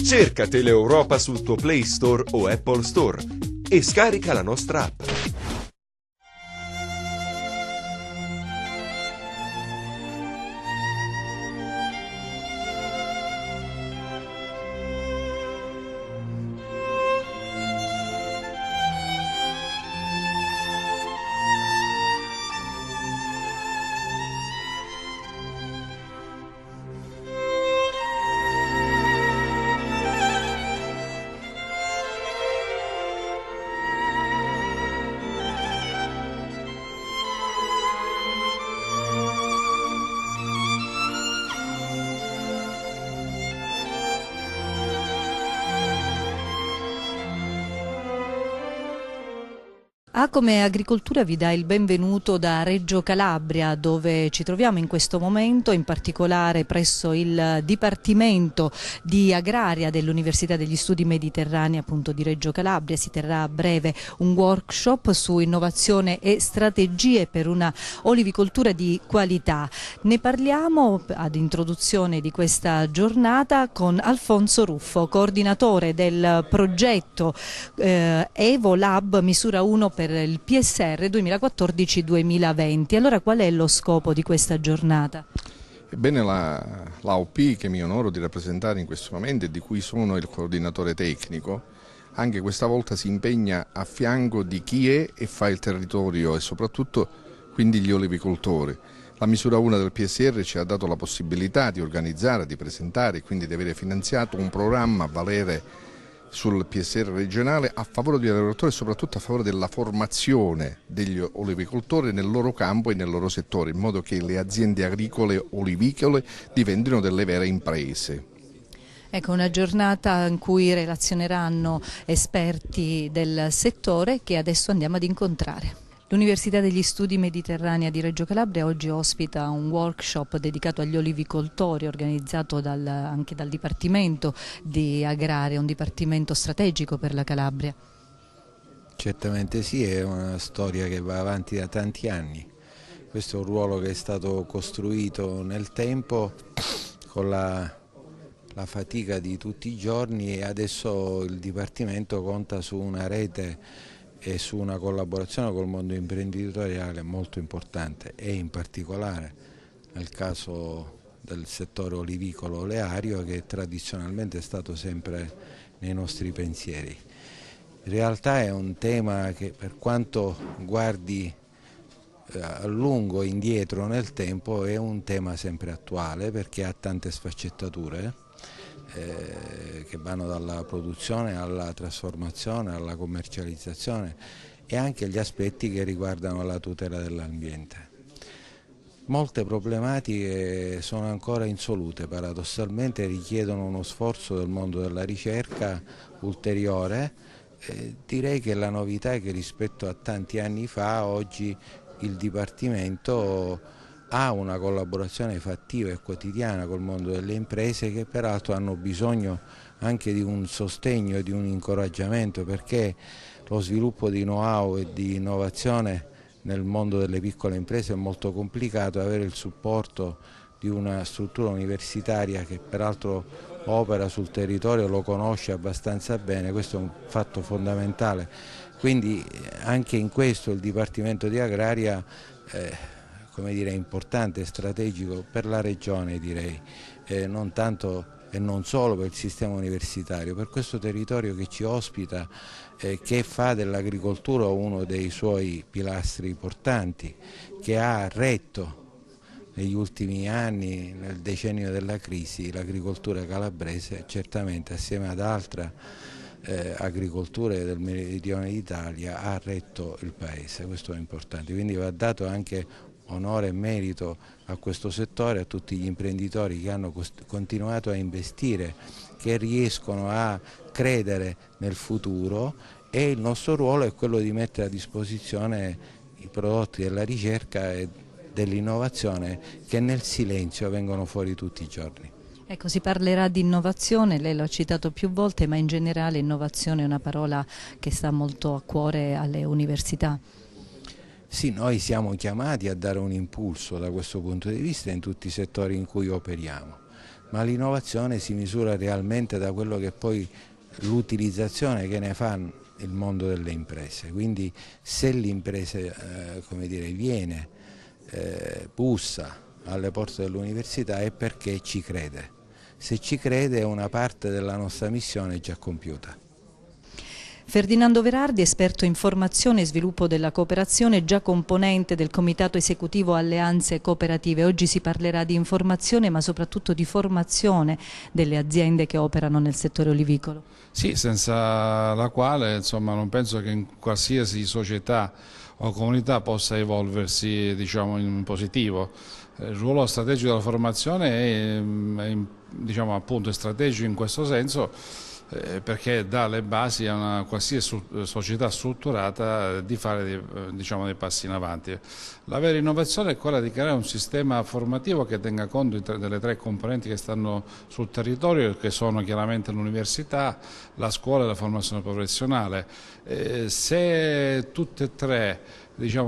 Cerca Teleeuropa sul tuo Play Store o Apple Store e scarica la nostra app. Come Agricoltura vi dà il benvenuto da Reggio Calabria, dove ci troviamo in questo momento, in particolare presso il Dipartimento di Agraria dell'Università degli Studi Mediterranei appunto di Reggio Calabria. Si terrà a breve un workshop su innovazione e strategie per una olivicoltura di qualità. Ne parliamo ad introduzione di questa giornata con Alfonso Ruffo, coordinatore del progetto Evo Lab Misura 1 per il PSR 2014-2020. Allora qual è lo scopo di questa giornata? Ebbene, l'AOP che mi onoro di rappresentare in questo momento e di cui sono il coordinatore tecnico, anche questa volta si impegna a fianco di chi è e fa il territorio e soprattutto quindi gli olivicoltori. La misura 1 del PSR ci ha dato la possibilità di organizzare, di presentare e quindi di avere finanziato un programma a valere sul PSR regionale a favore degli agricoltori e soprattutto a favore della formazione degli olivicoltori nel loro campo e nel loro settore, in modo che le aziende agricole olivicole diventino delle vere imprese. Ecco, una giornata in cui relazioneranno esperti del settore che adesso andiamo ad incontrare. L'Università degli Studi Mediterranei di Reggio Calabria oggi ospita un workshop dedicato agli olivicoltori organizzato anche dal Dipartimento di Agraria, un dipartimento strategico per la Calabria. Certamente sì, è una storia che va avanti da tanti anni. Questo è un ruolo che è stato costruito nel tempo con la fatica di tutti i giorni e adesso il Dipartimento conta su una rete e su una collaborazione col mondo imprenditoriale molto importante e in particolare nel caso del settore olivicolo oleario, che tradizionalmente è stato sempre nei nostri pensieri. In realtà è un tema che, per quanto guardi a lungo indietro nel tempo, è un tema sempre attuale perché ha tante sfaccettature che vanno dalla produzione alla trasformazione, alla commercializzazione e anche gli aspetti che riguardano la tutela dell'ambiente. Molte problematiche sono ancora insolute, paradossalmente richiedono uno sforzo del mondo della ricerca ulteriore. Direi che la novità è che rispetto a tanti anni fa oggi il Dipartimento ha una collaborazione fattiva e quotidiana col mondo delle imprese, che peraltro hanno bisogno anche di un sostegno e di un incoraggiamento, perché lo sviluppo di know-how e di innovazione nel mondo delle piccole imprese è molto complicato. Avere il supporto di una struttura universitaria che peraltro opera sul territorio, lo conosce abbastanza bene, questo è un fatto fondamentale. Quindi anche in questo il Dipartimento di Agraria come dire, importante e strategico per la regione, direi, non tanto e non solo per il sistema universitario, per questo territorio che ci ospita, che fa dell'agricoltura uno dei suoi pilastri portanti, che ha retto negli ultimi anni, nel decennio della crisi, l'agricoltura calabrese, certamente assieme ad altre agricolture del meridione d'Italia ha retto il paese. Questo è importante, quindi va dato anche onore e merito a questo settore, a tutti gli imprenditori che hanno continuato a investire, che riescono a credere nel futuro, e il nostro ruolo è quello di mettere a disposizione i prodotti della ricerca e dell'innovazione che nel silenzio vengono fuori tutti i giorni. Ecco, si parlerà di innovazione, lei lo ha citato più volte, ma in generale innovazione è una parola che sta molto a cuore alle università. Sì, noi siamo chiamati a dare un impulso da questo punto di vista in tutti i settori in cui operiamo. ma l'innovazione si misura realmente da quello che poi l'utilizzazione che ne fa il mondo delle imprese. Quindi se l'impresa viene, bussa alle porte dell'università è perché ci crede. Se ci crede, una parte della nostra missione è già compiuta. Ferdinando Verardi, esperto in formazione e sviluppo della cooperazione, già componente del Comitato Esecutivo Alleanze Cooperative. Oggi si parlerà di informazione ma soprattutto di formazione delle aziende che operano nel settore olivicolo. Sì, senza la quale non penso che in qualsiasi società o comunità possa evolversi in positivo. Il ruolo strategico della formazione è appunto strategico in questo senso, perché dà le basi a una qualsiasi società strutturata di fare dei passi in avanti. La vera innovazione è quella di creare un sistema formativo che tenga conto delle tre componenti che stanno sul territorio, che sono chiaramente l'università, la scuola e la formazione professionale. Se tutte e tre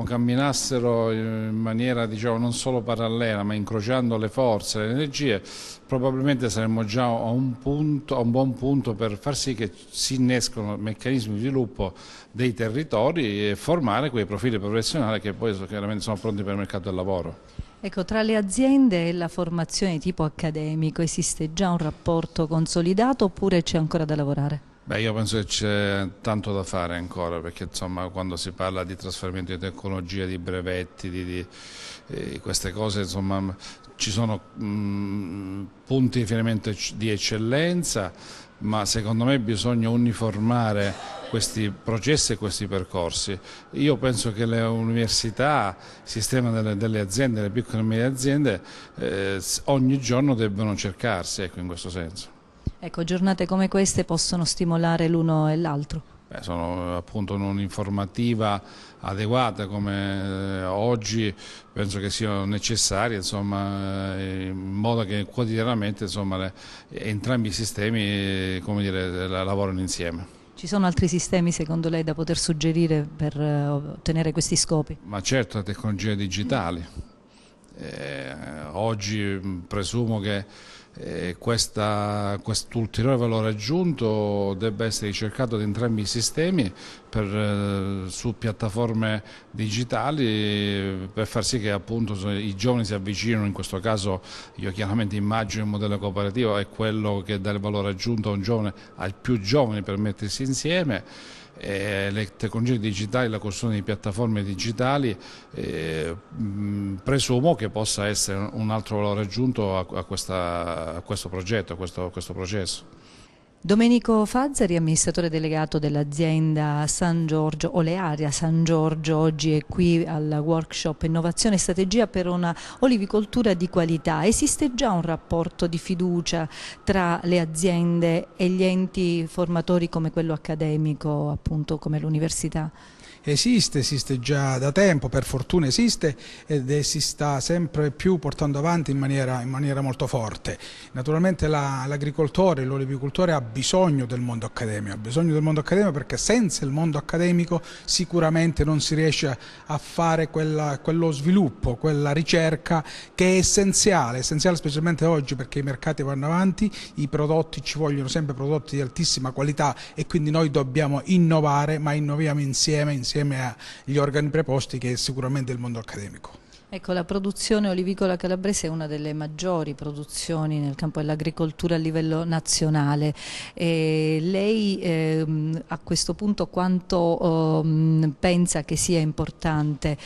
camminassero in maniera non solo parallela ma incrociando le forze, le energie, probabilmente saremmo già a un buon punto per far sì che si innescano meccanismi di sviluppo dei territori e formare quei profili professionali che poi chiaramente sono pronti per il mercato del lavoro. Ecco, tra le aziende e la formazione di tipo accademico esiste già un rapporto consolidato oppure c'è ancora da lavorare? Io penso che c'è tanto da fare ancora, perché quando si parla di trasferimento di tecnologia, di brevetti, di queste cose, ci sono punti di riferimento di eccellenza, ma secondo me bisogna uniformare questi processi e questi percorsi. Io penso che le università, il sistema delle aziende, le piccole e medie aziende, ogni giorno debbano cercarsi, in questo senso. Ecco, giornate come queste possono stimolare l'uno e l'altro. Sono appunto un'informativa adeguata come oggi, penso che siano necessarie, in modo che quotidianamente entrambi i sistemi lavorano insieme. Ci sono altri sistemi secondo lei da poter suggerire per ottenere questi scopi? Ma certo, le tecnologie digitali. Oggi presumo che quest'ulteriore valore aggiunto debba essere ricercato da entrambi i sistemi su piattaforme digitali, per far sì che appunto i giovani si avvicinino. In questo caso io chiaramente immagino il modello cooperativo è quello che dà il valore aggiunto a un giovane, ai più giovani, per mettersi insieme. Le tecnologie digitali, la costruzione di piattaforme digitali, presumo che possa essere un altro valore aggiunto a questo progetto, a questo processo. Domenico Fazzari, amministratore delegato dell'azienda San Giorgio, Olearia San Giorgio, oggi è qui al workshop Innovazione e Strategia per una olivicoltura di qualità. Esiste già un rapporto di fiducia tra le aziende e gli enti formatori come quello accademico, appunto come l'università? Esiste già da tempo, per fortuna esiste, ed si sta sempre più portando avanti in maniera molto forte. Naturalmente l'agricoltore, l'olivicoltore ha bisogno del mondo accademico, perché senza il mondo accademico sicuramente non si riesce a fare quello sviluppo, quella ricerca che è essenziale specialmente oggi, perché i mercati vanno avanti, ci vogliono sempre prodotti di altissima qualità e quindi noi dobbiamo innovare, ma innoviamo insieme agli organi preposti, che è sicuramente il mondo accademico. Ecco, la produzione olivicola calabrese è una delle maggiori produzioni nel campo dell'agricoltura a livello nazionale. Lei a questo punto quanto pensa che sia importante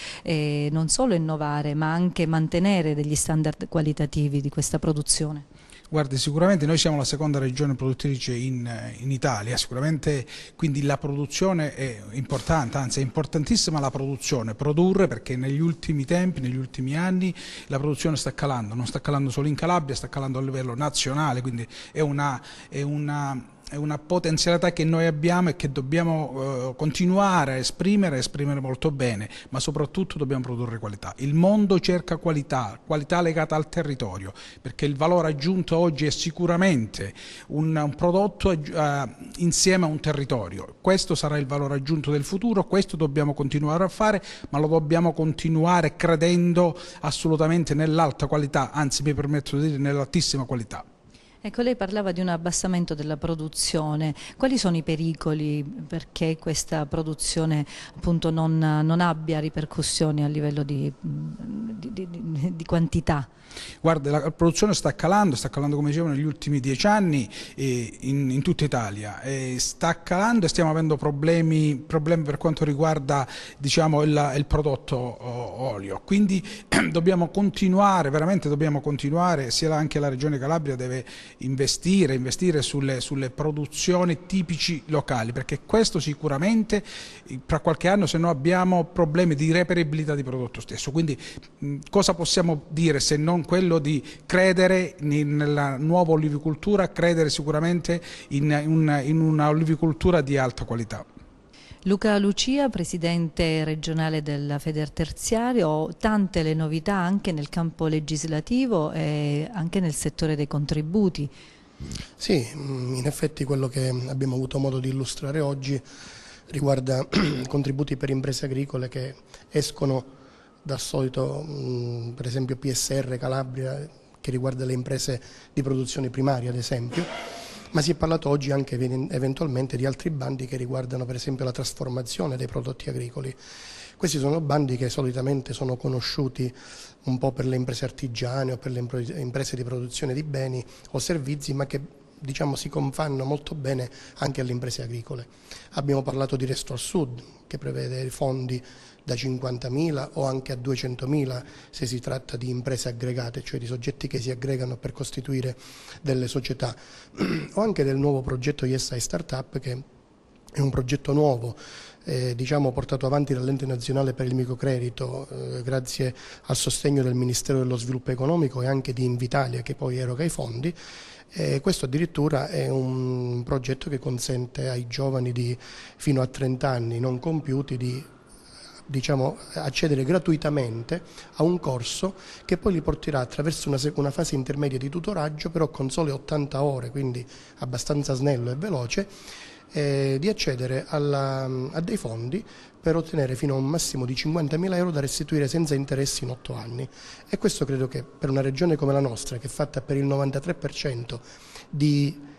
non solo innovare ma anche mantenere degli standard qualitativi di questa produzione? Guardi, sicuramente noi siamo la seconda regione produttrice in Italia, sicuramente, quindi la produzione è importante, anzi è importantissima la produzione, produrre, perché negli ultimi tempi, negli ultimi anni la produzione sta calando, non sta calando solo in Calabria, sta calando a livello nazionale, quindi è una potenzialità che noi abbiamo e che dobbiamo continuare a esprimere molto bene, ma soprattutto dobbiamo produrre qualità. Il mondo cerca qualità legata al territorio, perché il valore aggiunto oggi è sicuramente un prodotto insieme a un territorio. Questo sarà il valore aggiunto del futuro, questo dobbiamo continuare a fare, ma lo dobbiamo continuare credendo assolutamente nell'alta qualità, anzi mi permetto di dire nell'altissima qualità. Ecco, lei parlava di un abbassamento della produzione. Quali sono i pericoli perché questa produzione appunto non abbia ripercussioni a livello di quantità? Guarda, la produzione sta calando come dicevo negli ultimi 10 anni in tutta Italia, sta calando e stiamo avendo problemi per quanto riguarda, diciamo, il prodotto olio, quindi dobbiamo continuare, veramente dobbiamo continuare, anche la Regione Calabria deve investire sulle produzioni tipici locali, perché questo sicuramente tra qualche anno, se no, abbiamo problemi di reperibilità di prodotto stesso. Quindi cosa possiamo dire se non quello di credere nella nuova olivicoltura, credere sicuramente in una olivicoltura di alta qualità. Luca Lucia, presidente regionale della Federterziario, tante le novità anche nel campo legislativo e anche nel settore dei contributi. Sì, in effetti quello che abbiamo avuto modo di illustrare oggi riguarda contributi per imprese agricole che escono dal solito, per esempio PSR Calabria, che riguarda le imprese di produzione primaria ad esempio, ma si è parlato oggi anche eventualmente di altri bandi che riguardano per esempio la trasformazione dei prodotti agricoli. Questi sono bandi che solitamente sono conosciuti un po' per le imprese artigiane o per le imprese di produzione di beni o servizi, ma che diciamo si confanno molto bene anche alle imprese agricole. Abbiamo parlato di Resto al Sud, che prevede fondi da 50.000 o anche a 200.000 se si tratta di imprese aggregate, cioè di soggetti che si aggregano per costituire delle società, o anche del nuovo progetto ISI Startup, che è un progetto nuovo, diciamo portato avanti dall'Ente Nazionale per il Microcredito grazie al sostegno del Ministero dello Sviluppo Economico e anche di Invitalia, che poi eroga i fondi. Questo addirittura è un progetto che consente ai giovani di fino a 30 anni non compiuti di accedere gratuitamente a un corso che poi li porterà attraverso una fase intermedia di tutoraggio, però con sole 80 ore, quindi abbastanza snello e veloce, di accedere a dei fondi per ottenere fino a un massimo di 50.000 euro da restituire senza interessi in 8 anni. E questo credo che per una regione come la nostra, che è fatta per il 93% di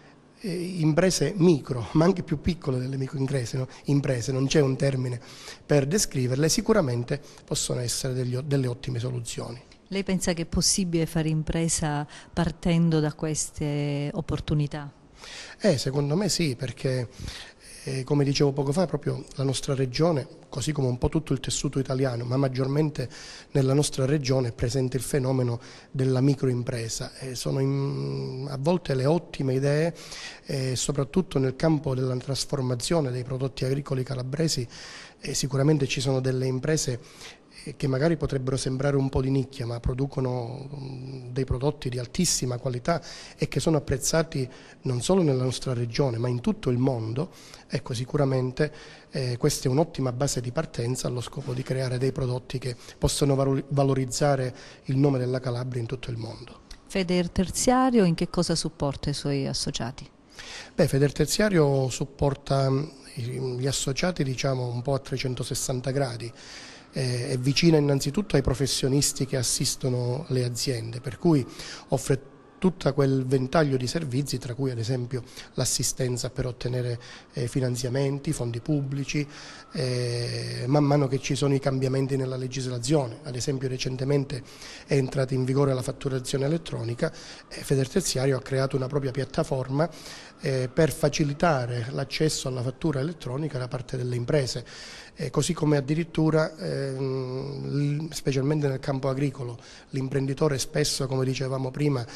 imprese micro, ma anche più piccole delle microimprese, no? Imprese, non c'è un termine per descriverle, sicuramente possono essere delle ottime soluzioni. Lei pensa che è possibile fare impresa partendo da queste opportunità? Secondo me sì, perché come dicevo poco fa, proprio la nostra regione, così come un po' tutto il tessuto italiano, ma maggiormente nella nostra regione è presente il fenomeno della microimpresa. Sono a volte le ottime idee, soprattutto nel campo della trasformazione dei prodotti agricoli calabresi, sicuramente ci sono delle imprese che magari potrebbero sembrare un po' di nicchia, ma producono dei prodotti di altissima qualità e che sono apprezzati non solo nella nostra regione ma in tutto il mondo. Ecco, sicuramente questa è un'ottima base di partenza allo scopo di creare dei prodotti che possano valorizzare il nome della Calabria in tutto il mondo. Federterziario in che cosa supporta i suoi associati? Federterziario supporta gli associati, diciamo, un po' a 360 gradi. È vicina innanzitutto ai professionisti che assistono le aziende, per cui offre tutto quel ventaglio di servizi, tra cui ad esempio l'assistenza per ottenere finanziamenti, fondi pubblici, man mano che ci sono i cambiamenti nella legislazione. Ad esempio recentemente è entrata in vigore la fatturazione elettronica e Federterziario ha creato una propria piattaforma per facilitare l'accesso alla fattura elettronica da parte delle imprese, così come addirittura, specialmente nel campo agricolo, l'imprenditore spesso, come dicevamo prima,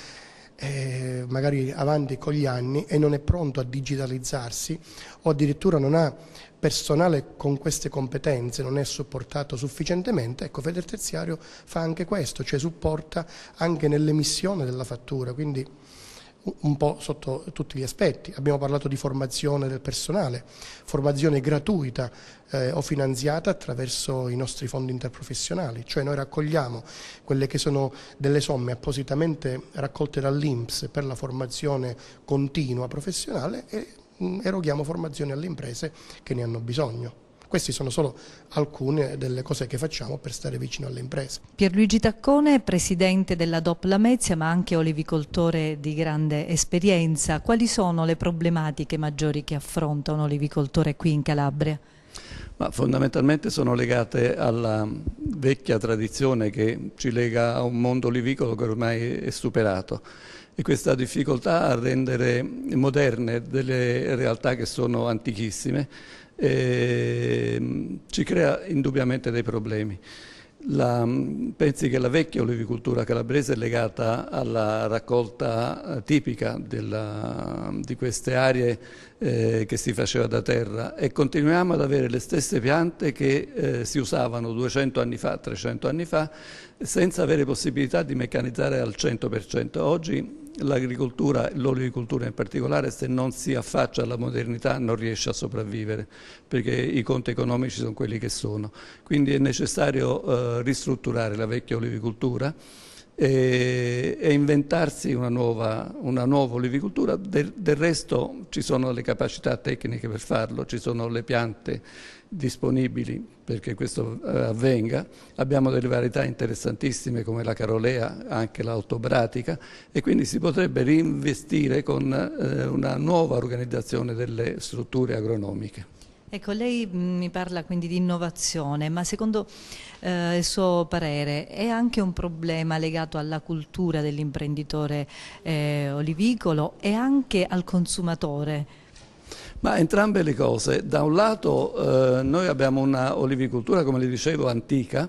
magari avanti con gli anni e non è pronto a digitalizzarsi o addirittura non ha personale con queste competenze, non è supportato sufficientemente. Ecco, Federterziario fa anche questo, cioè supporta anche nell'emissione della fattura, quindi un po' sotto tutti gli aspetti. Abbiamo parlato di formazione del personale, formazione gratuita o finanziata attraverso i nostri fondi interprofessionali, cioè noi raccogliamo quelle che sono delle somme appositamente raccolte dall'INPS per la formazione continua professionale e eroghiamo formazione alle imprese che ne hanno bisogno. Queste sono solo alcune delle cose che facciamo per stare vicino alle imprese. Pierluigi Taccone, presidente della DOP Lamezia, ma anche olivicoltore di grande esperienza. Quali sono le problematiche maggiori che affronta un olivicoltore qui in Calabria? Ma fondamentalmente sono legate alla vecchia tradizione che ci lega a un mondo olivicolo che ormai è superato, e questa difficoltà a rendere moderne delle realtà che sono antichissime ci crea indubbiamente dei problemi. Pensi che la vecchia olivicoltura calabrese è legata alla raccolta tipica di queste aree che si faceva da terra, e continuiamo ad avere le stesse piante che si usavano 200 anni fa, 300 anni fa, senza avere possibilità di meccanizzare al 100%. Oggi l'agricoltura, l'olivicoltura in particolare, se non si affaccia alla modernità non riesce a sopravvivere, perché i conti economici sono quelli che sono. Quindi è necessario ristrutturare la vecchia olivicoltura e inventarsi una nuova olivicoltura. Del resto ci sono le capacità tecniche per farlo, ci sono le piante disponibili perché questo avvenga. Abbiamo delle varietà interessantissime come la carolea, anche l'altobratica, e quindi si potrebbe reinvestire con una nuova organizzazione delle strutture agronomiche. Ecco, lei mi parla quindi di innovazione, ma secondo il suo parere è anche un problema legato alla cultura dell'imprenditore olivicolo e anche al consumatore? Ma entrambe le cose. Da un lato noi abbiamo una olivicoltura, come le dicevo, antica,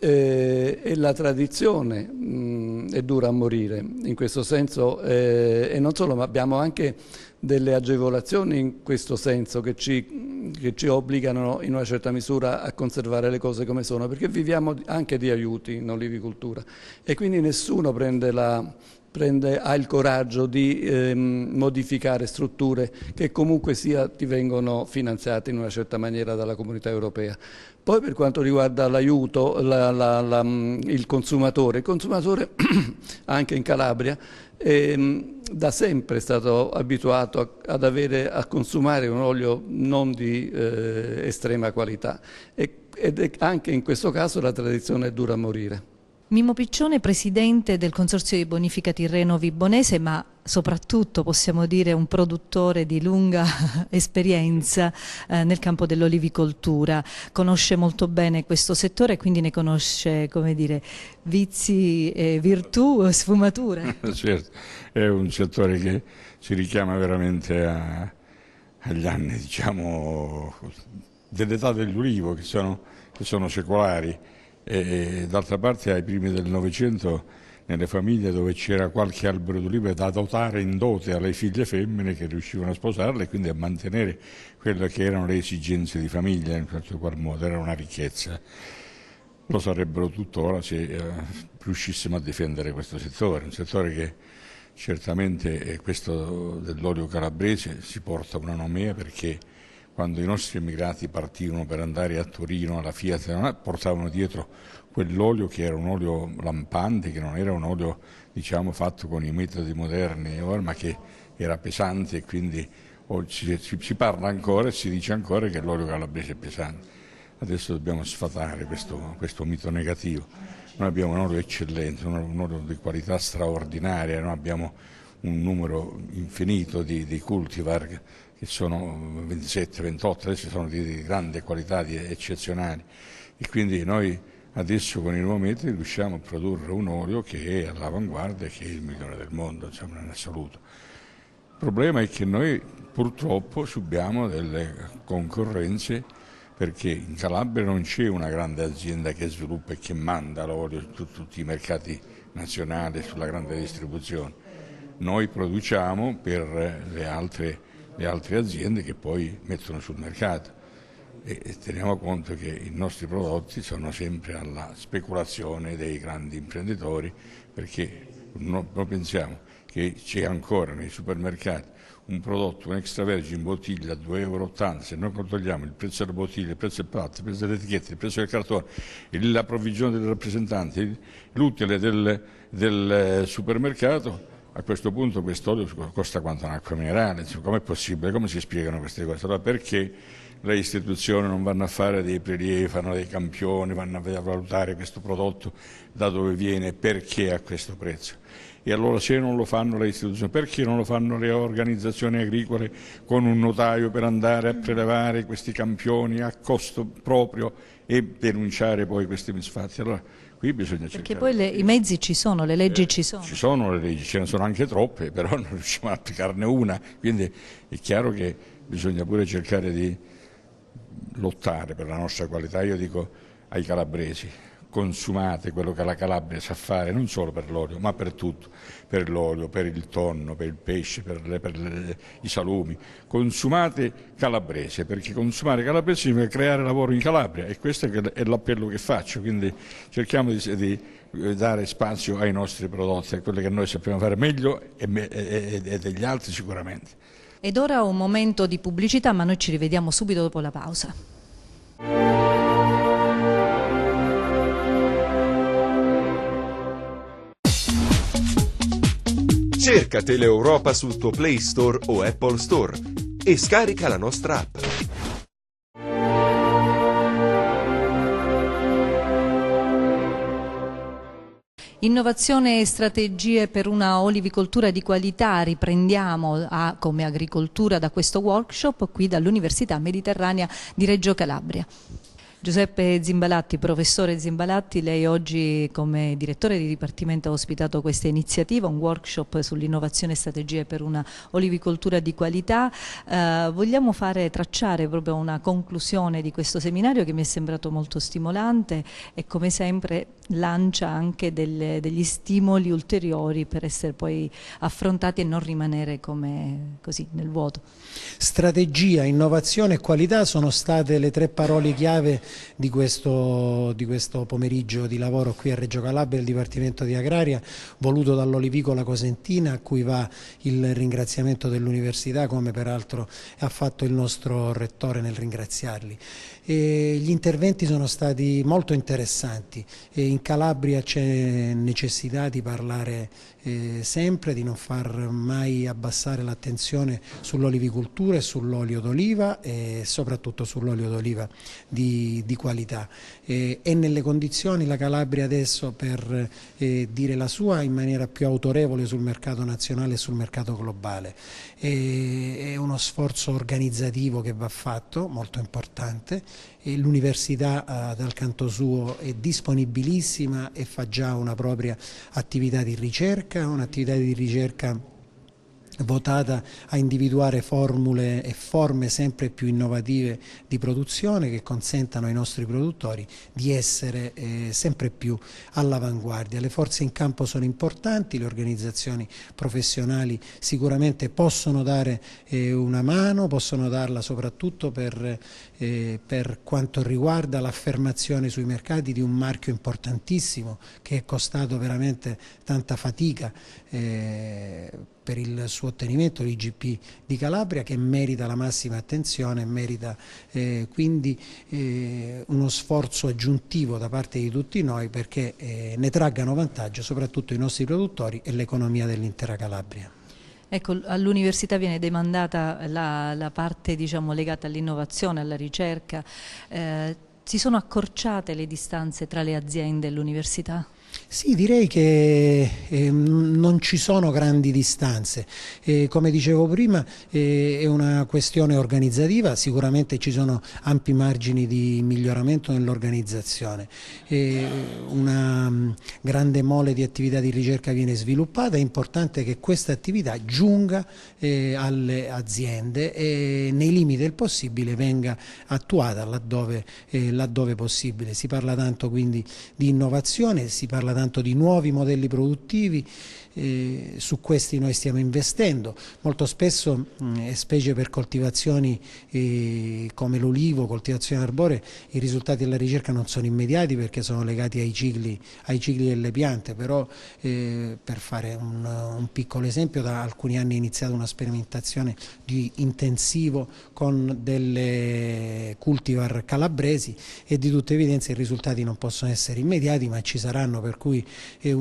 e la tradizione è dura a morire in questo senso, e non solo, ma abbiamo anche delle agevolazioni in questo senso che ci obbligano in una certa misura a conservare le cose come sono, perché viviamo anche di aiuti in olivicoltura e quindi nessuno ha il coraggio di modificare strutture che comunque sia ti vengono finanziate in una certa maniera dalla Comunità Europea. Poi per quanto riguarda l'aiuto, il consumatore anche in Calabria da sempre è stato abituato a consumare un olio non di estrema qualità, ed anche in questo caso la tradizione è dura a morire. Mimmo Piccione, presidente del Consorzio di Bonifica Tirreno Vibonese, ma soprattutto possiamo dire un produttore di lunga esperienza nel campo dell'olivicoltura. Conosce molto bene questo settore e quindi ne conosce, come dire, vizi, virtù, sfumature. Certo, è un settore che si richiama veramente agli anni, diciamo, dell'età dell'ulivo, che sono secolari. E d'altra parte ai primi del Novecento nelle famiglie dove c'era qualche albero d'olivo da dotare in dote alle figlie femmine che riuscivano a sposarle e quindi a mantenere quelle che erano le esigenze di famiglia in un certo qual modo, era una ricchezza. Lo sarebbero tuttora se riuscissimo a difendere questo settore, un settore che certamente questo dell'olio calabrese si porta una nomea, perché quando i nostri emigrati partivano per andare a Torino alla Fiat portavano dietro quell'olio che era un olio lampante, che non era un olio, diciamo, fatto con i metodi moderni, ma che era pesante, e quindi oggi si parla ancora e si dice ancora che l'olio calabrese è pesante. Adesso dobbiamo sfatare questo mito negativo. Noi abbiamo un olio eccellente, un olio di qualità straordinaria, noi abbiamo un numero infinito di cultivar che sono 27, 28, adesso sono di grande qualità, eccezionali, e quindi noi adesso con i nuovi metodi riusciamo a produrre un olio che è all'avanguardia, che è il migliore del mondo, insomma, in assoluto. Il problema è che noi purtroppo subiamo delle concorrenze, perché in Calabria non c'è una grande azienda che sviluppa e che manda l'olio su tutti i mercati nazionali, sulla grande distribuzione. Noi produciamo per le altre aziende che poi mettono sul mercato, e teniamo conto che i nostri prodotti sono sempre alla speculazione dei grandi imprenditori, perché noi pensiamo che c'è ancora nei supermercati un prodotto, un extravergine in bottiglia a 2,80 €, se noi controlliamo il prezzo della bottiglia, il prezzo del prodotto, il prezzo delle etichette, il prezzo del cartone, la provvigione dei rappresentanti, l'utile del supermercato, a questo punto quest'olio costa quanto un'acqua minerale. Com'è possibile? Come si spiegano queste cose? Allora, perché le istituzioni non vanno a fare dei prelievi, fanno dei campioni, vanno a valutare questo prodotto da dove viene e perché a questo prezzo. E allora se non lo fanno le istituzioni, perché non lo fanno le organizzazioni agricole con un notaio per andare a prelevare questi campioni a costo proprio e denunciare poi questi misfatti? Allora qui bisogna cercare. Perché poi i mezzi ci sono, le leggi ci sono. Ci sono le leggi, ce ne sono anche troppe, però non riusciamo ad applicarne una, quindi è chiaro che bisogna pure cercare di lottare per la nostra qualità. Io dico ai calabresi: consumate quello che la Calabria sa fare, non solo per l'olio, ma per tutto, per l'olio, per il tonno, per il pesce, per i salumi. Consumate calabrese, perché consumare calabrese significa creare lavoro in Calabria, e questo è l'appello che faccio, quindi cerchiamo di dare spazio ai nostri prodotti, a quello che noi sappiamo fare meglio e degli altri sicuramente. Ed ora un momento di pubblicità, ma noi ci rivediamo subito dopo la pausa. Cerca Teleeuropa sul tuo Play Store o Apple Store e scarica la nostra app. Innovazione e strategie per una olivicoltura di qualità. Riprendiamo come agricoltura da questo workshop qui dall'Università Mediterranea di Reggio Calabria. Giuseppe Zimbalatti, professore Zimbalatti, lei oggi come direttore di dipartimento ha ospitato questa iniziativa, un workshop sull'innovazione e strategie per una olivicoltura di qualità. Vogliamo tracciare proprio una conclusione di questo seminario che mi è sembrato molto stimolante e come sempre lancia anche degli stimoli ulteriori per essere poi affrontati e non rimanere come così nel vuoto. Strategia, innovazione e qualità sono state le tre parole chiave di questo pomeriggio di lavoro qui a Reggio Calabria, il Dipartimento di Agraria, voluto dall'Olivicola Cosentina, a cui va il ringraziamento dell'Università, come peraltro ha fatto il nostro Rettore nel ringraziarli. Gli interventi sono stati molto interessanti. In Calabria c'è necessità di parlare sempre, di non far mai abbassare l'attenzione sull'olivicoltura e sull'olio d'oliva e soprattutto sull'olio d'oliva di qualità. È nelle condizioni la Calabria adesso per dire la sua in maniera più autorevole sul mercato nazionale e sul mercato globale. È uno sforzo organizzativo che va fatto, molto importante. L'università dal canto suo è disponibilissima e fa già una propria attività di ricerca, votata a individuare formule e forme sempre più innovative di produzione che consentano ai nostri produttori di essere sempre più all'avanguardia. Le forze in campo sono importanti, le organizzazioni professionali sicuramente possono dare una mano, possono darla soprattutto per quanto riguarda l'affermazione sui mercati di un marchio importantissimo che è costato veramente tanta fatica per il suo ottenimento, l'IGP di Calabria, che merita la massima attenzione, merita quindi uno sforzo aggiuntivo da parte di tutti noi perché ne traggano vantaggio soprattutto i nostri produttori e l'economia dell'intera Calabria. Ecco, all'università viene demandata la parte legata all'innovazione, alla ricerca. Si sono accorciate le distanze tra le aziende e l'università? Sì, direi che non ci sono grandi distanze. Come dicevo prima è una questione organizzativa, sicuramente ci sono ampi margini di miglioramento nell'organizzazione. Una grande mole di attività di ricerca viene sviluppata, è importante che questa attività giunga alle aziende e nei limiti del possibile venga attuata laddove possibile. Si parla tanto quindi di innovazione, si parla tanto di nuovi modelli produttivi, su questi noi stiamo investendo. Molto spesso, specie per coltivazioni come l'olivo, coltivazioni arboree, i risultati della ricerca non sono immediati perché sono legati ai cicli delle piante, però per fare un piccolo esempio, da alcuni anni è iniziata una sperimentazione di intensivo con delle cultivar calabresi e di tutta evidenza i risultati non possono essere immediati, ma ci saranno, per cui è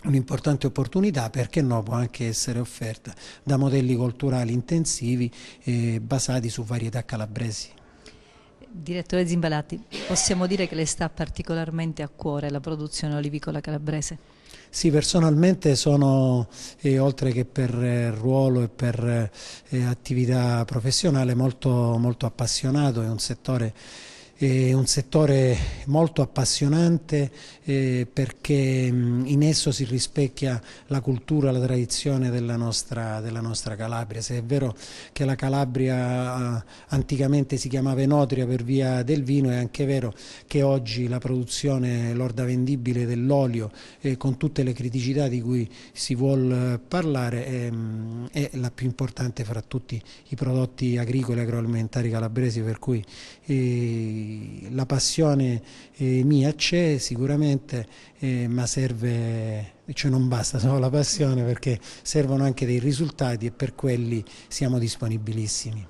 un'importante opportunità, perché no, può anche essere offerta da modelli culturali intensivi basati su varietà calabresi. Direttore Zimbalati, possiamo dire che le sta particolarmente a cuore la produzione olivicola calabrese? Sì, personalmente sono, oltre che per ruolo e per attività professionale, molto appassionato. È un settore molto appassionante perché in esso si rispecchia la cultura, la tradizione della nostra Calabria. Se è vero che la Calabria anticamente si chiamava Enotria per via del vino, è anche vero che oggi la produzione lorda vendibile dell'olio, con tutte le criticità di cui si vuol parlare, è la più importante fra tutti i prodotti agricoli e agroalimentari calabresi, per cui la passione mia c'è sicuramente, ma serve, cioè non basta solo la passione, perché servono anche dei risultati e per quelli siamo disponibilissimi.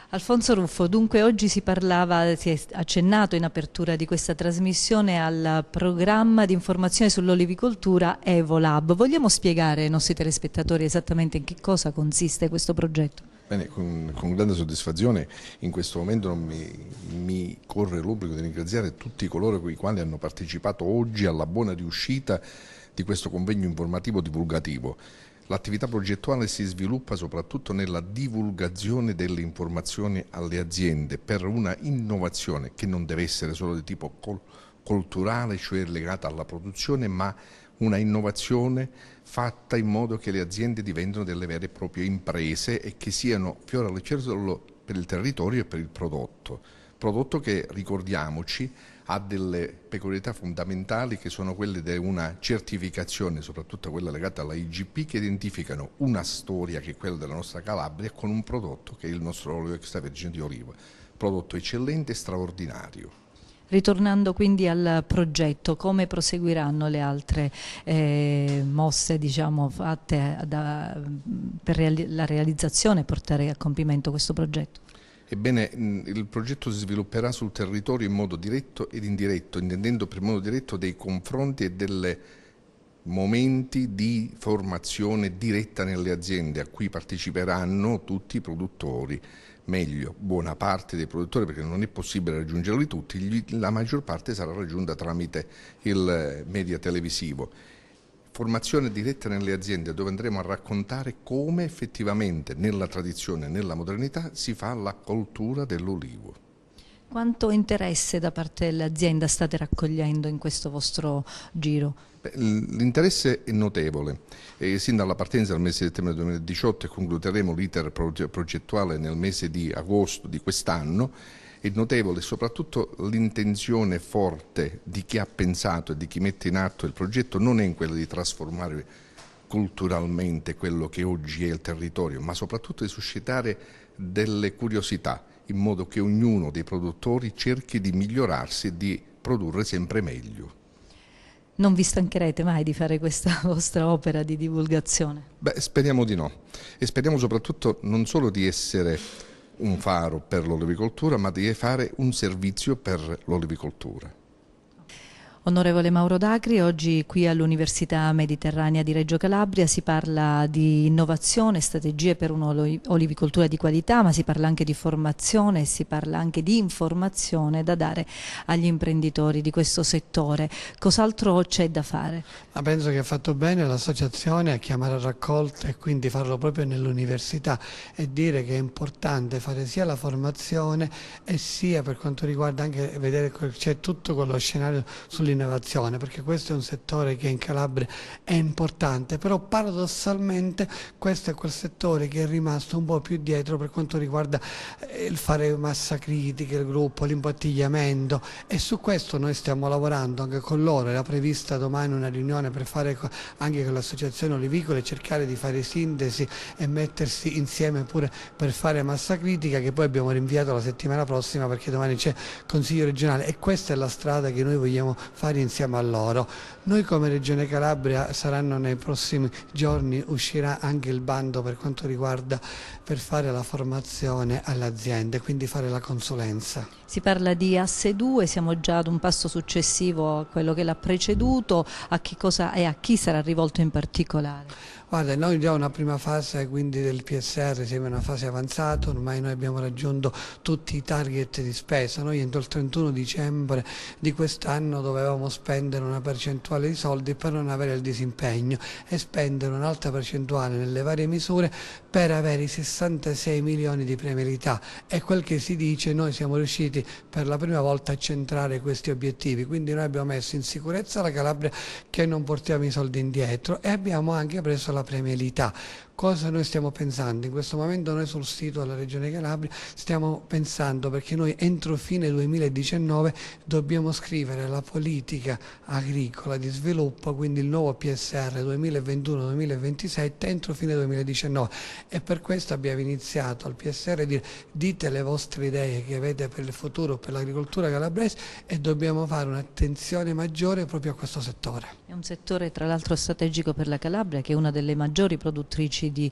Alfonso Ruffo, dunque oggi si è accennato in apertura di questa trasmissione al programma di informazione sull'olivicoltura Evolab. Vogliamo spiegare ai nostri telespettatori esattamente in che cosa consiste questo progetto? Bene, con grande soddisfazione in questo momento mi corre l'obbligo di ringraziare tutti coloro i quali hanno partecipato oggi alla buona riuscita di questo convegno informativo divulgativo. L'attività progettuale si sviluppa soprattutto nella divulgazione delle informazioni alle aziende per una innovazione che non deve essere solo di tipo culturale, cioè legata alla produzione, ma una innovazione fatta in modo che le aziende diventino delle vere e proprie imprese e che siano fiore all'occhiello per il territorio e per il prodotto che, ricordiamoci, ha delle peculiarità fondamentali che sono quelle di una certificazione, soprattutto quella legata alla IGP, che identificano una storia che è quella della nostra Calabria con un prodotto che è il nostro olio extravergine di oliva, prodotto eccellente e straordinario. Ritornando quindi al progetto, come proseguiranno le altre mosse, diciamo, fatte per la realizzazione e portare a compimento questo progetto? Ebbene, il progetto si svilupperà sul territorio in modo diretto ed indiretto, intendendo per modo diretto dei confronti e dei momenti di formazione diretta nelle aziende a cui parteciperanno tutti i produttori, meglio, buona parte dei produttori, perché non è possibile raggiungerli tutti, la maggior parte sarà raggiunta tramite il media televisivo. Formazione diretta nelle aziende, dove andremo a raccontare come effettivamente nella tradizione e nella modernità si fa la coltura dell'olivo. Quanto interesse da parte dell'azienda state raccogliendo in questo vostro giro? L'interesse è notevole. Sin dalla partenza del mese di settembre 2018 e concluderemo l'iter progettuale nel mese di agosto di quest'anno. È notevole soprattutto l'intenzione forte di chi ha pensato e di chi mette in atto il progetto, non è in quella di trasformare culturalmente quello che oggi è il territorio, ma soprattutto di suscitare delle curiosità, in modo che ognuno dei produttori cerchi di migliorarsi e di produrre sempre meglio. Non vi stancherete mai di fare questa vostra opera di divulgazione? Beh, speriamo di no, e speriamo soprattutto non solo di essere un faro per l'olivicoltura, ma di fare un servizio per l'olivicoltura. Onorevole Mauro Dacri, oggi qui all'Università Mediterranea di Reggio Calabria si parla di innovazione, strategie per un'olivicoltura di qualità, ma si parla anche di formazione, si parla anche di informazione da dare agli imprenditori di questo settore. Cos'altro c'è da fare? Ma penso che ha fatto bene l'associazione a chiamare a raccolta e quindi farlo proprio nell'università e dire che è importante fare sia la formazione e sia per quanto riguarda anche vedere che c'è tutto quello scenario sull'innovazione, perché questo è un settore che in Calabria è importante, però paradossalmente questo è quel settore che è rimasto un po' più dietro per quanto riguarda il fare massa critica, il gruppo, l'imbottigliamento, e su questo noi stiamo lavorando anche con loro. Era prevista domani una riunione per fare anche con l'associazione olivicole, cercare di fare sintesi e mettersi insieme pure per fare massa critica, che poi abbiamo rinviato la settimana prossima perché domani c'è Consiglio regionale, e questa è la strada che noi vogliamo fare insieme a loro. Noi come Regione Calabria saranno nei prossimi giorni, uscirà anche il bando per quanto riguarda per fare la formazione alle aziende, quindi fare la consulenza. Si parla di Asse 2, siamo già ad un passo successivo a quello che l'ha preceduto, a che cosa e a chi sarà rivolto in particolare? Guarda, noi già una prima fase quindi del PSR, siamo in una fase avanzata, ormai noi abbiamo raggiunto tutti i target di spesa. Noi entro il 31 dicembre di quest'anno dovevamo spendere una percentuale di soldi per non avere il disimpegno e spendere un'altra percentuale nelle varie misure per avere i 66 milioni di premialità, e quel che si dice, noi siamo riusciti per la prima volta a centrare questi obiettivi, quindi noi abbiamo messo in sicurezza la Calabria, che non portiamo i soldi indietro, e abbiamo anche preso la premialità. Cosa noi stiamo pensando? In questo momento noi sul sito della Regione Calabria stiamo pensando, perché noi entro fine 2019 dobbiamo scrivere la politica agricola di sviluppo, quindi il nuovo PSR 2021-2027 entro fine 2019, e per questo abbiamo iniziato al PSR a dire: dite le vostre idee che avete per il futuro, per l'agricoltura calabrese, e dobbiamo fare un'attenzione maggiore proprio a questo settore. È un settore tra l'altro strategico per la Calabria, che è una delle maggiori produttrici di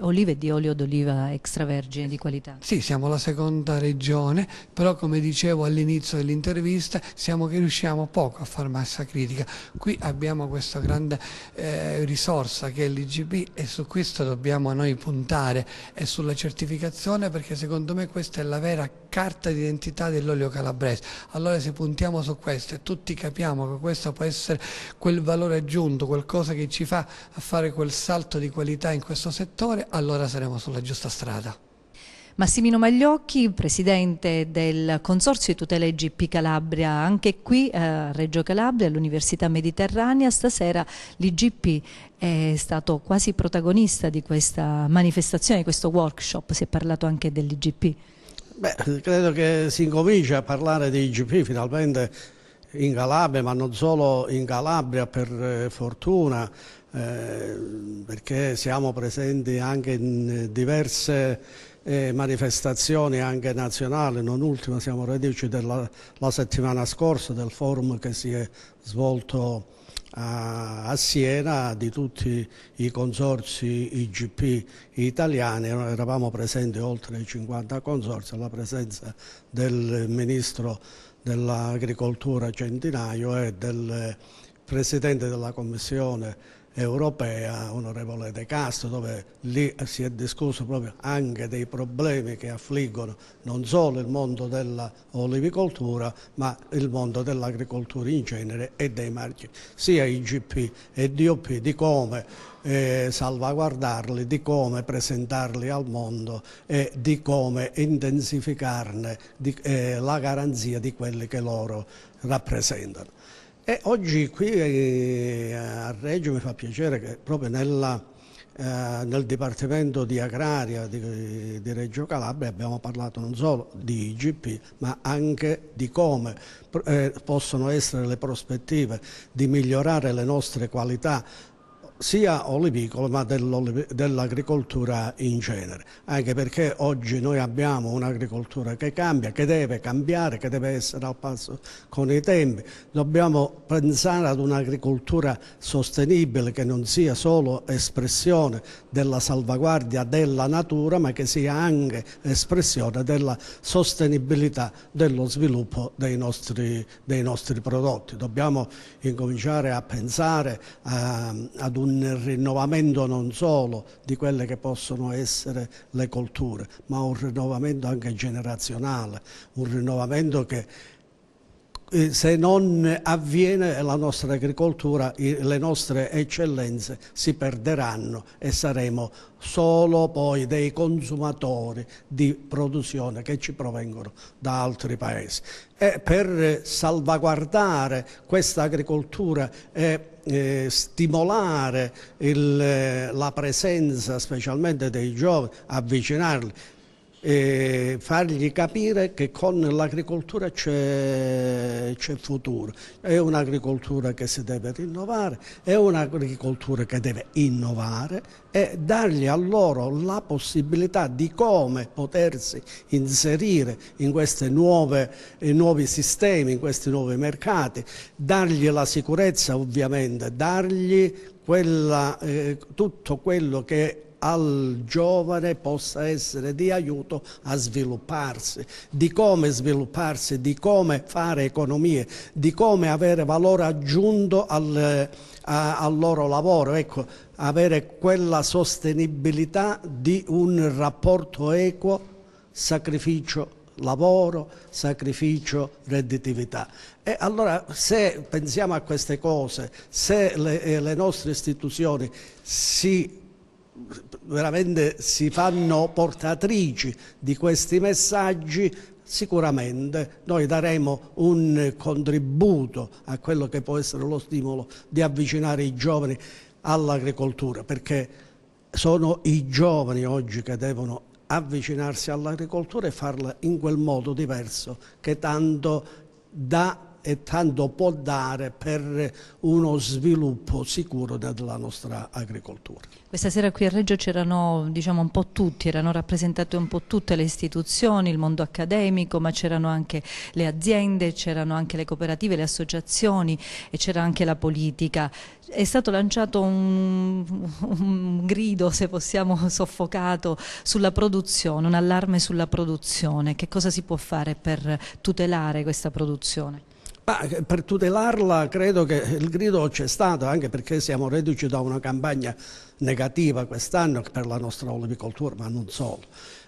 olive e di olio d'oliva extravergine di qualità. Sì, siamo la seconda regione, però come dicevo all'inizio dell'intervista che riusciamo poco a fare massa critica. Qui abbiamo questa grande risorsa che è l'IGP, e su questo dobbiamo noi puntare, e sulla certificazione, perché secondo me questa è la vera carta d'identità dell'olio calabrese. Allora se puntiamo su questo e tutti capiamo che questo può essere quel valore aggiunto, qualcosa che ci fa a fare quel salto di qualità in questo settore, allora saremo sulla giusta strada. Massimino Magliocchi, presidente del Consorzio di tutela IGP Calabria, anche qui a Reggio Calabria, all'Università Mediterranea. Stasera l'IGP è stato quasi protagonista di questa manifestazione, di questo workshop. Si è parlato anche dell'IGP. Beh, credo che si incomincia a parlare di IGP finalmente in Calabria, ma non solo in Calabria, per fortuna, perché siamo presenti anche in diverse manifestazioni anche nazionali. Non ultima siamo reduci la settimana scorsa del forum che si è svolto a Siena di tutti i consorzi IGP italiani. Eravamo presenti oltre 50 consorzi, alla presenza del Ministro dell'Agricoltura Centinaio e del Presidente della Commissione europea, onorevole De Castro, dove lì si è discusso proprio anche dei problemi che affliggono non solo il mondo dell'olivicoltura, ma il mondo dell'agricoltura in genere e dei marchi, sia IGP e DOP, di come salvaguardarli, di come presentarli al mondo e di come intensificarne la garanzia di quelli che loro rappresentano. E oggi qui a Reggio mi fa piacere che proprio nel Dipartimento di Agraria di Reggio Calabria abbiamo parlato non solo di IGP, ma anche di come possono essere le prospettive di migliorare le nostre qualità, sia olivicolo ma dell'agricoltura in genere, anche perché oggi noi abbiamo un'agricoltura che cambia, che deve cambiare, che deve essere al passo con i tempi. Dobbiamo pensare ad un'agricoltura sostenibile che non sia solo espressione della salvaguardia della natura, ma che sia anche espressione della sostenibilità dello sviluppo dei nostri prodotti. Dobbiamo incominciare a pensare ad un rinnovamento non solo di quelle che possono essere le colture, ma un rinnovamento anche generazionale, un rinnovamento che se non avviene la nostra agricoltura, le nostre eccellenze si perderanno e saremo solo poi dei consumatori di produzione che ci provengono da altri paesi. E per salvaguardare questa agricoltura e stimolare la presenza specialmente dei giovani, avvicinarli fargli capire che con l'agricoltura c'è futuro. È un'agricoltura che si deve rinnovare, è un'agricoltura che deve innovare e dargli a loro la possibilità di come potersi inserire in questi nuovi sistemi, in questi nuovi mercati, dargli la sicurezza ovviamente, dargli tutto quello che al giovane possa essere di aiuto a svilupparsi, di come svilupparsi, di come fare economie, di come avere valore aggiunto al loro lavoro, ecco, avere quella sostenibilità di un rapporto equo, sacrificio lavoro, sacrificio, redditività. E allora se pensiamo a queste cose, se le nostre istituzioni veramente si fanno portatrici di questi messaggi, sicuramente noi daremo un contributo a quello che può essere lo stimolo di avvicinare i giovani all'agricoltura, perché sono i giovani oggi che devono avvicinarsi all'agricoltura e farla in quel modo diverso che tanto dà e tanto può dare per uno sviluppo sicuro della nostra agricoltura. Questa sera qui a Reggio c'erano, diciamo, un po' tutti, erano rappresentate un po' tutte le istituzioni, il mondo accademico, ma c'erano anche le aziende, c'erano anche le cooperative, le associazioni e c'era anche la politica. È stato lanciato un grido, se possiamo, soffocato sulla produzione, un allarme sulla produzione. Che cosa si può fare per tutelare questa produzione? Per tutelarla credo che il grido c'è stato, anche perché siamo reduci da una campagna negativa quest'anno per la nostra olivicoltura, ma non solo.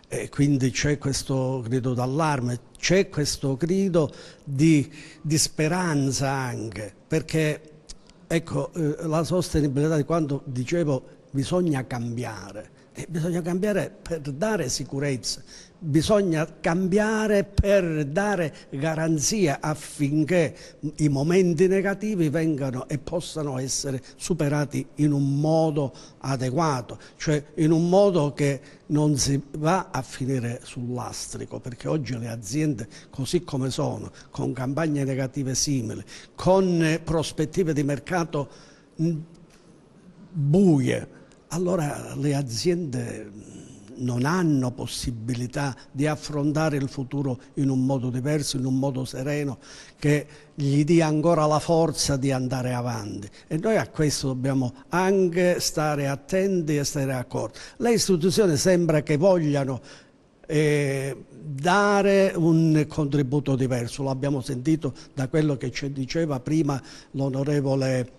E quindi c'è questo grido d'allarme, c'è questo grido di speranza anche, perché ecco, la sostenibilità, di quando dicevo bisogna cambiare per dare sicurezza, bisogna cambiare per dare garanzia affinché i momenti negativi vengano e possano essere superati in un modo adeguato, cioè in un modo che non si va a finire sul lastrico, perché oggi le aziende così come sono, con campagne negative simili, con prospettive di mercato buie, allora le aziende non hanno possibilità di affrontare il futuro in un modo diverso, in un modo sereno, che gli dia ancora la forza di andare avanti. E noi a questo dobbiamo anche stare attenti e stare accorti. Le istituzioni sembra che vogliano dare un contributo diverso, l'abbiamo sentito da quello che ci diceva prima l'onorevole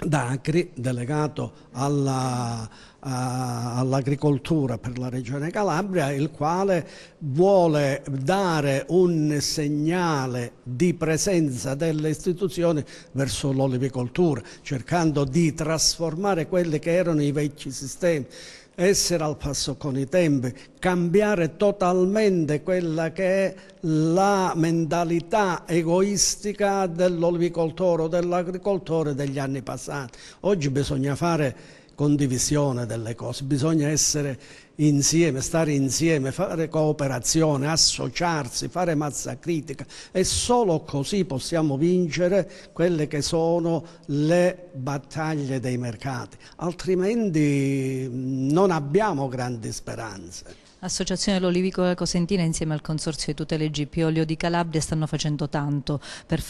Dacri, delegato all'agricoltura per la Regione Calabria, il quale vuole dare un segnale di presenza delle istituzioni verso l'olivicoltura, cercando di trasformare quelli che erano i vecchi sistemi, essere al passo con i tempi, cambiare totalmente quella che è la mentalità egoistica dell'olivicoltore o dell'agricoltore degli anni passati. Oggi bisogna fare condivisione delle cose, bisogna essere insieme, stare insieme, fare cooperazione, associarsi, fare massa critica e solo così possiamo vincere quelle che sono le battaglie dei mercati, altrimenti non abbiamo grandi speranze. L'Associazione dell'Olivicola Cosentina insieme al Consorzio di Tutele GP Olio di Calabria stanno facendo tanto per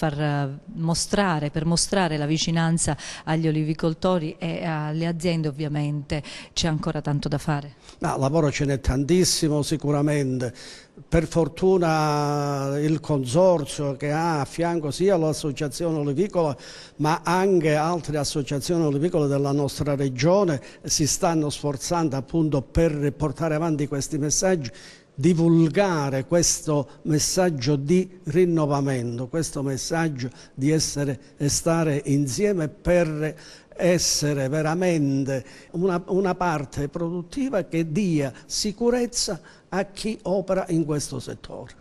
mostrare la vicinanza agli olivicoltori e alle aziende. Ovviamente c'è ancora tanto da fare. Lavoro ce n'è tantissimo sicuramente. Per fortuna il Consorzio, che ha a fianco sia l'Associazione Olivicola ma anche altre associazioni olivicole della nostra regione, si stanno sforzando appunto per portare avanti questi messaggi, divulgare questo messaggio di rinnovamento, questo messaggio di essere e stare insieme per essere veramente una parte produttiva che dia sicurezza a chi opera in questo settore.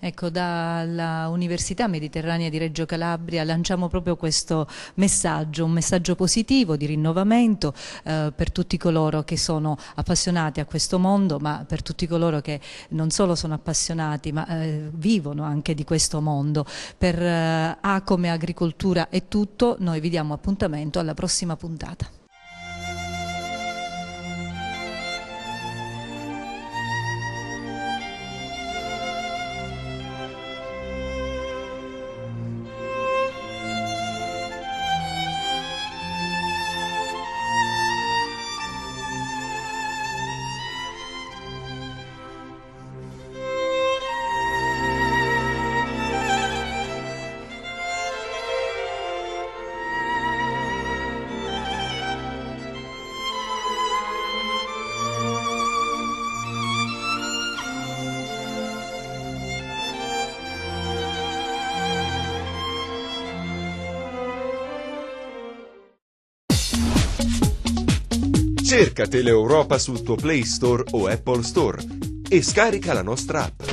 Ecco, dalla Università Mediterranea di Reggio Calabria lanciamo proprio questo messaggio, un messaggio positivo di rinnovamento per tutti coloro che sono appassionati a questo mondo, ma per tutti coloro che non solo sono appassionati ma vivono anche di questo mondo. Per A come Agricoltura è tutto, noi vi diamo appuntamento alla prossima puntata. Cerca Teleeuropa sul tuo Play Store o Apple Store e scarica la nostra app.